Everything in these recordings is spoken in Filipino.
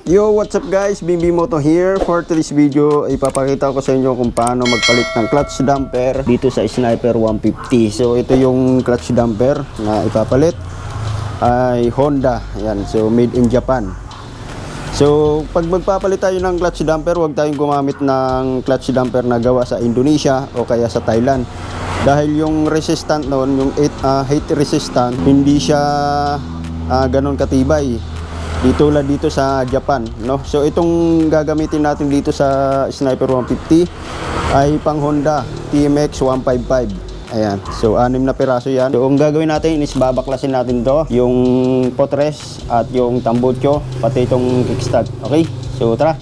Yo, what's up guys? Bimbi Moto here. For today's video, ipapakita ko sa inyo kung paano magpalit ng clutch damper dito sa Sniper 150. So, ito yung clutch damper na ipapalit ay Honda. Ayan, so made in Japan. So, pag magpapalit tayo ng clutch damper, huwag tayong gumamit ng clutch damper na gawa sa Indonesia o kaya sa Thailand. Dahil yung resistant noon, yung heat resistant, hindi siya ganon katibay. Dito sa Japan, no? So itong gagamitin natin dito sa Sniper 150 ay pang Honda TMX 155. Ayan. So 6 na piraso 'yan. So ang gagawin natin is babaklasin natin 'to, yung potres at yung tambucho, pati itong kickstart. Okay? So tara.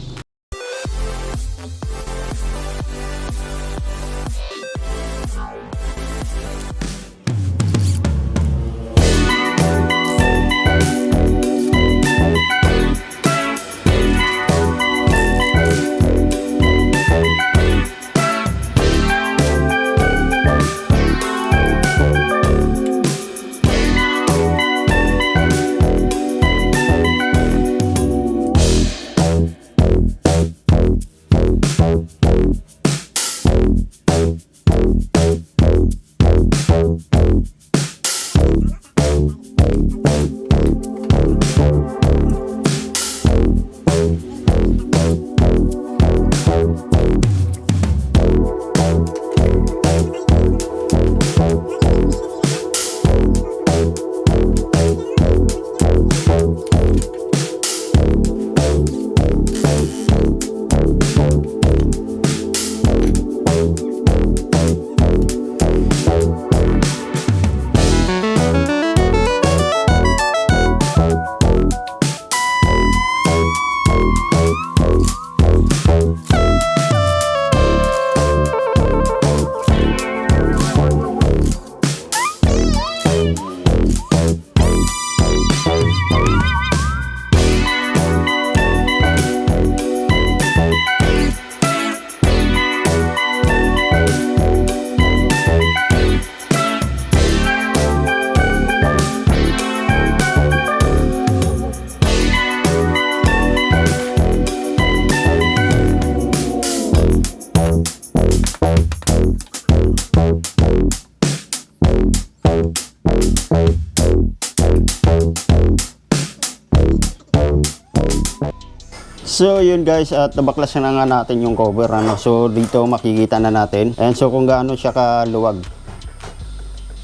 So yun guys, at nabaklasan na nga natin yung cover, ano. So dito makikita na natin. And so kung gaano siya kaluwag.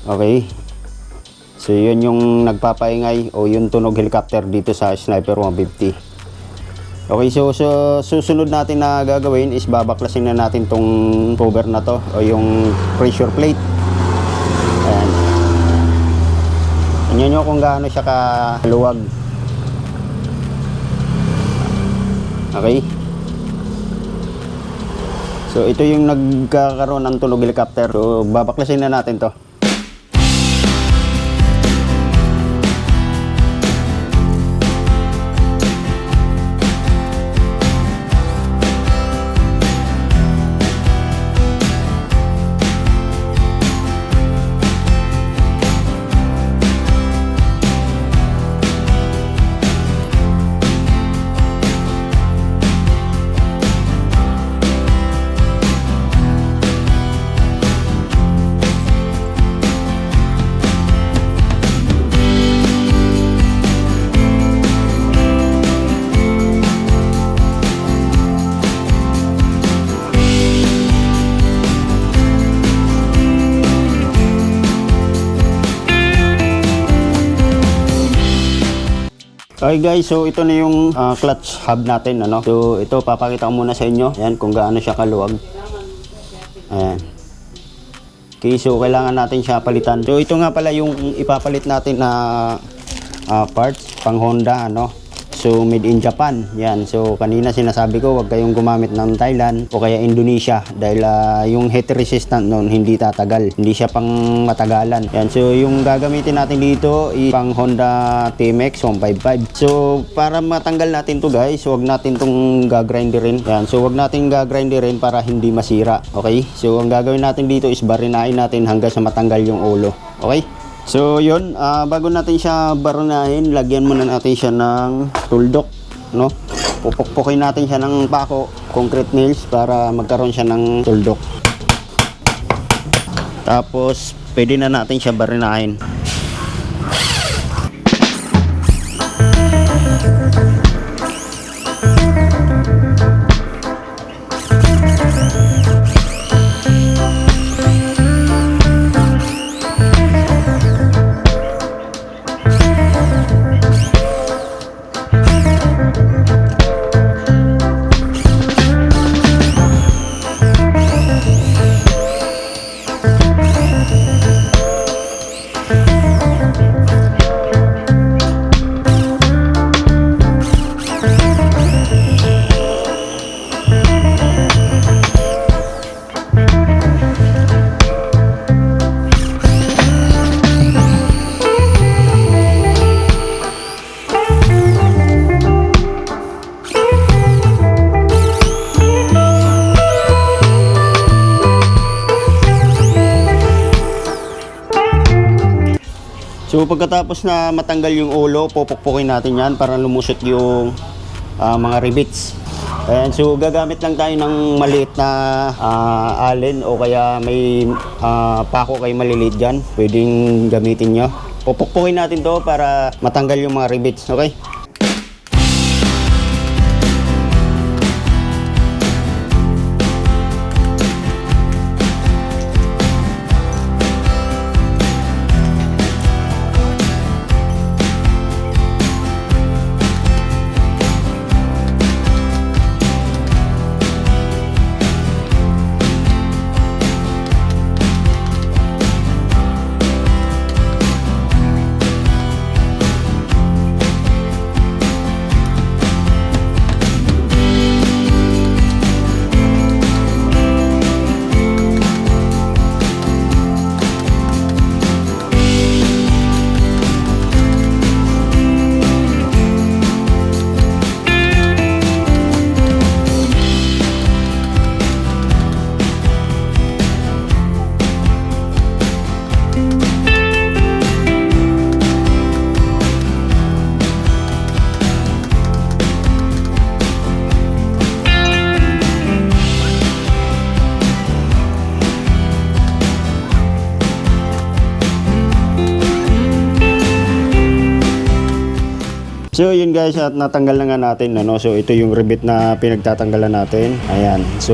Okay. So yun yung nagpapaingay o yung tunog helicopter dito sa Sniper 150. Okay, so susunod natin na gagawin is babaklasin na natin tong cover na to o yung pressure plate. Ayan. Tingnan nyo kung gaano siya kaluwag. Okay. So ito yung nagkakaroon ng tunog helicopter. So babaklasin na natin to. Okay guys, so ito na yung clutch hub natin, ano. So ito papakita ko muna sa inyo. Ayan, kung gaano siya kaluwag. Ayan. Okay, so kailangan natin siya palitan. So ito nga pala yung ipapalit natin na parts pang Honda, ano. So made in Japan. Yan. So kanina sinasabi ko, wag kayong gumamit ng Thailand o kaya Indonesia dahil yung heat resistant noon hindi tatagal. Hindi siya pang matagalan. Yan. So yung gagamitin natin dito is pang Honda TMX 155. So para matanggal natin to guys, wag natin tong gagrinderin. Yan. So wag natin gagrinderin para hindi masira. Okay? So ang gagawin natin dito is barinain natin hanggang sa matanggal yung ulo. Okay? So yun, bago natin siya barunahin, lagyan muna natin siya ng tuldok. no? Pupukpukin natin siya ng pako, concrete nails, para magkaroon siya ng tuldok. Tapos pwede na natin siya barinahin. So pagkatapos na matanggal yung ulo, pupukpukin natin yan para lumusot yung mga rivets. Ayan, so gagamit lang tayo ng maliit na allen o kaya may pako kayo maliliit dyan. Pwedeng gamitin nyo. Pupukpukin natin to para matanggal yung mga rivets, okay? So yun guys, at natanggal na nga natin, ano? So ito yung rivet na pinagtatanggalan natin. Ayan. So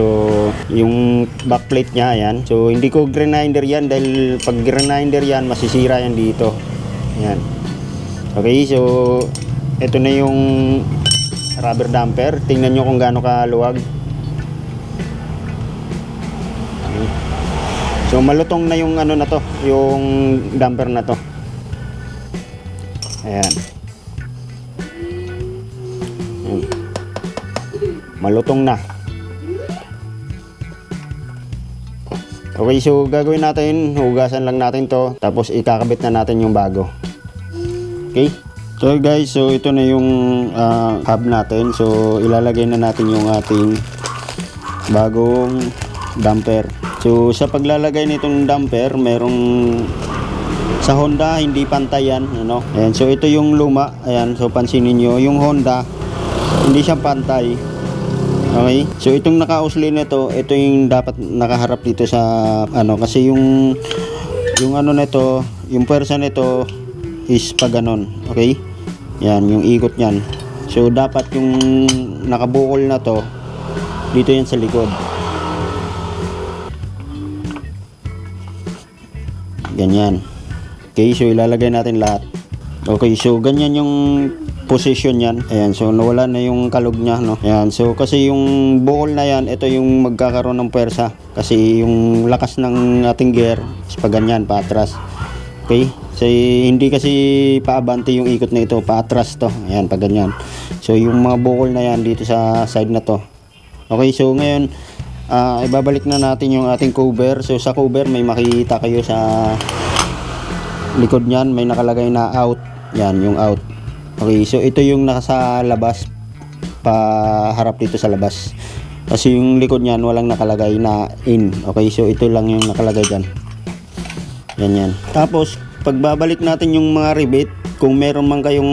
yung backplate niya, ayan. So hindi ko grinder yan dahil pag grinder yan, masisira yan dito. Ayan. Okay, so ito na yung rubber damper. Tingnan nyo kung gaano kaluwag. So malutong na yung ano na to, yung damper na to. Ayan. Malutong na. Okay, so gagawin natin, hugasan lang natin to, tapos ikakabit na natin yung bago. Okay? So guys, so ito na yung hub natin. So ilalagay na natin yung ating bagong damper. So sa paglalagay nitong damper, merong sa Honda hindi pantay yan, ano? Ayan, so ito yung luma. Ayan, so pansinin nyo, yung Honda hindi siya pantay. Okay, so itong naka-usli nito, ito yung dapat nakaharap dito sa ano, kasi yung ano nito, yung pwersa nito is pa ganon. Okay, yan yung ikot niyan. So dapat yung nakabukol na to dito yan sa likod. Ganyan. Okay, so ilalagay natin lahat. Okay, so ganyan yung position yan. Ayan, so nawala na yung kalog niya, no? Ayan, so kasi yung bukol na yan, ito yung magkakaroon ng pwersa. Kasi yung lakas ng ating gear is pa ganyan, paatras. Okay? So hindi kasi paabante yung ikot na ito, paatras to. Ayan, pa ganyan. So yung mga bukol na yan dito sa side na to. Okay, so ngayon, ibabalik na natin yung ating cover. So sa cover, may makikita kayo sa likod niyan, may nakalagay na out. Yan, yung out. Okay, so ito yung nasa labas, paharap dito sa labas. Kasi yung likod niyan walang nakalagay na in. Okay, so ito lang yung nakalagay dyan. Yan yan. Tapos pagbabalik natin yung mga rivet, kung meron man kayong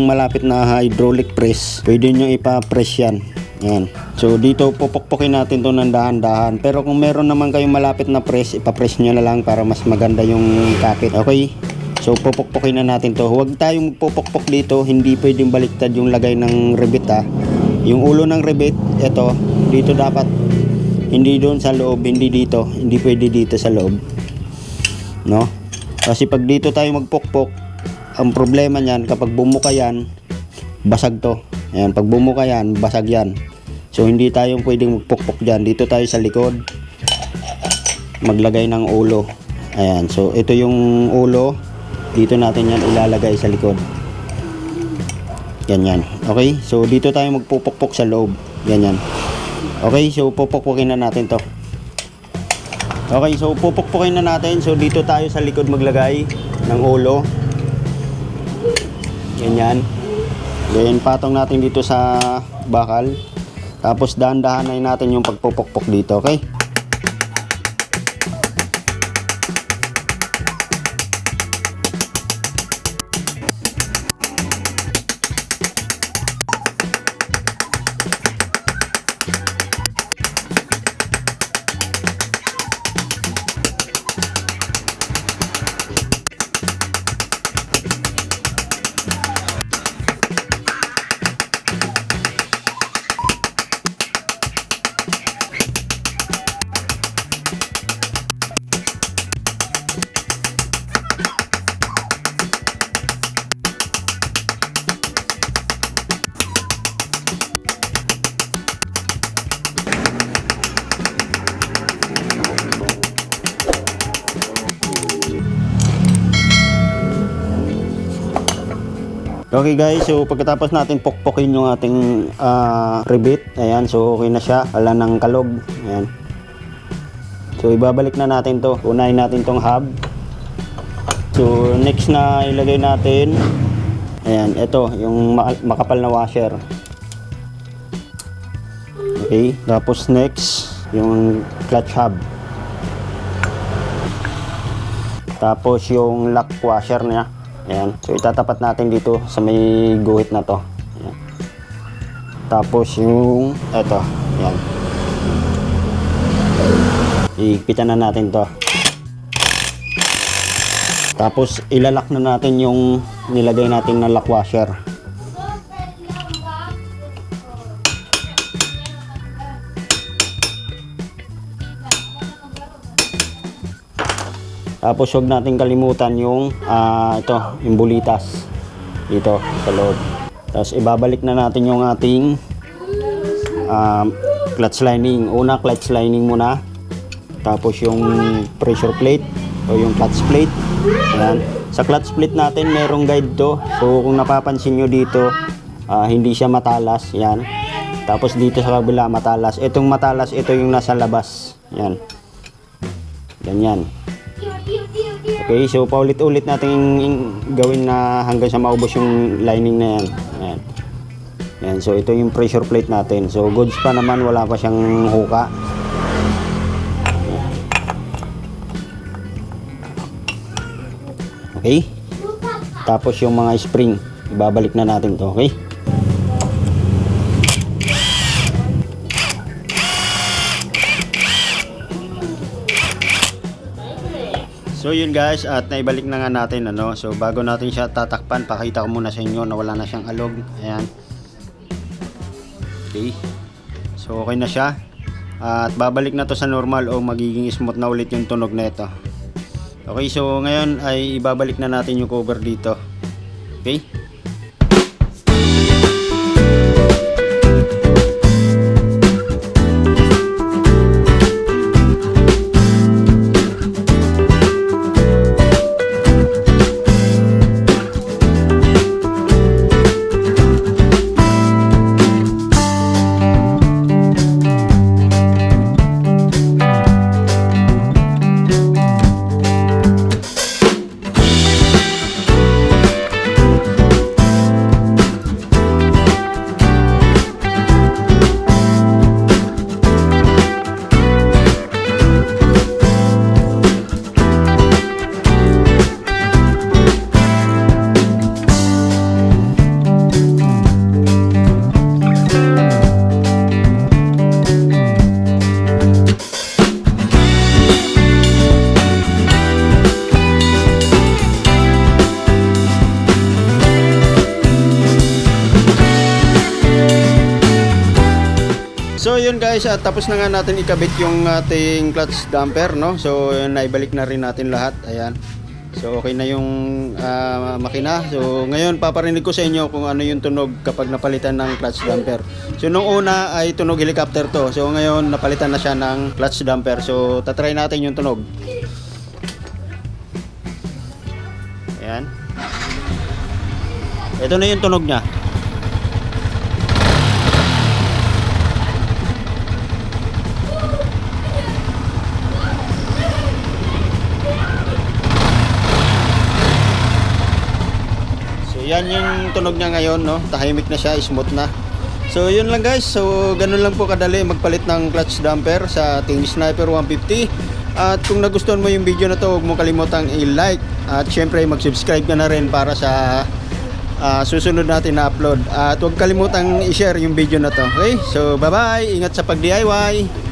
malapit na hydraulic press, pwede nyo ipa-press yan. Yan. So dito pupukpukin natin to ng dahan-dahan. Pero kung meron naman kayong malapit na press, ipa-press nyo na lang para mas maganda yung kapit. Okay? So pupukpukin na natin to. Huwag tayong magpupukpok dito. Hindi pwedeng baliktad yung lagay ng rivet ha. Yung ulo ng rivet, ito, dito dapat. Hindi doon sa loob, hindi dito. Hindi pwede dito sa loob. No? Kasi pag dito tayo magpukpok, ang problema niyan, kapag bumuka yan, basag to. Ayan, pag bumuka yan, basag yan. So hindi tayo pwedeng magpukpok dyan. Dito tayo sa likod, maglagay ng ulo. Ayan, so ito yung ulo. Dito natin yan ilalagay sa likod. Ganyan. Okay, so dito tayo magpupukpok sa loob. Ganyan. Okay, so pupukpukin na natin to. Okay, so pupukpukin na natin. So dito tayo sa likod maglagay ng ulo. Ganyan. Ganyan, patong natin dito sa bakal. Tapos dahan-dahanin natin yung pagpupukpok dito, okay? Okay guys, so pagkatapos natin pukpukin yung ating rivet, ayan, so okay na siya, wala nang kalog, ayan. So ibabalik na natin to, unahin natin tong hub. So next na ilagay natin, ayan, ito, yung makapal na washer. Okay, tapos next, yung clutch hub. Tapos yung lock washer niya. Ayan. So itatapat natin dito sa may guhit na to. Ayan. Tapos yung eto, ayan. Ipitan na natin to. Tapos ilalak na natin yung nilagay natin na lock washer. Tapos huwag natin kalimutan yung ito, yung bulitas dito sa loob. Tapos ibabalik na natin yung ating clutch lining. Una clutch lining muna. Tapos yung pressure plate o yung clutch plate. Ayan. Sa clutch plate natin merong guide to. So kung napapansin nyo dito, hindi siya matalas. Yan. Tapos dito sa kabila matalas. Itong matalas, ito yung nasa labas. Yan. Ganyan. Okay, so paulit-ulit natin gawin na hanggang sa maubos yung lining na yan. Ayan. Ayan, so ito yung pressure plate natin. So goods pa naman, wala pa siyang huka. Okay. Tapos yung mga spring, ibabalik na natin to, okay? So yun guys, at naibalik na nga natin ano. So bago natin siya tatakpan, pakita ko muna sa inyo na wala na siyang alog. Ayan. Okay. So okay na siya. At babalik na to sa normal o magiging smooth na ulit yung tunog na ito. Okay, so ngayon ay ibabalik na natin yung cover dito. Okay. So yun guys, tapos na nga natin ikabit yung ating clutch damper, no? So naibalik na rin natin lahat. Ayan. So okay na yung makina. So ngayon paparinig ko sa inyo kung ano yung tunog kapag napalitan ng clutch damper. So nung una ay tunog helicopter to. So ngayon napalitan na siya ng clutch damper. So tatry natin yung tunog. Ayan. Ito na yung tunog niya. Yan yung tunog niya ngayon, no? Tahimik na siya, smooth na. So yun lang guys. So ganun lang po kadali magpalit ng clutch damper sa ating Sniper 150. At kung nagustuhan mo yung video na to, huwag mo kalimutang i-like. At syempre mag-subscribe ka na rin para sa susunod natin na upload. At huwag kalimutang i-share yung video na to. Okay? So bye bye. Ingat sa pag-DIY.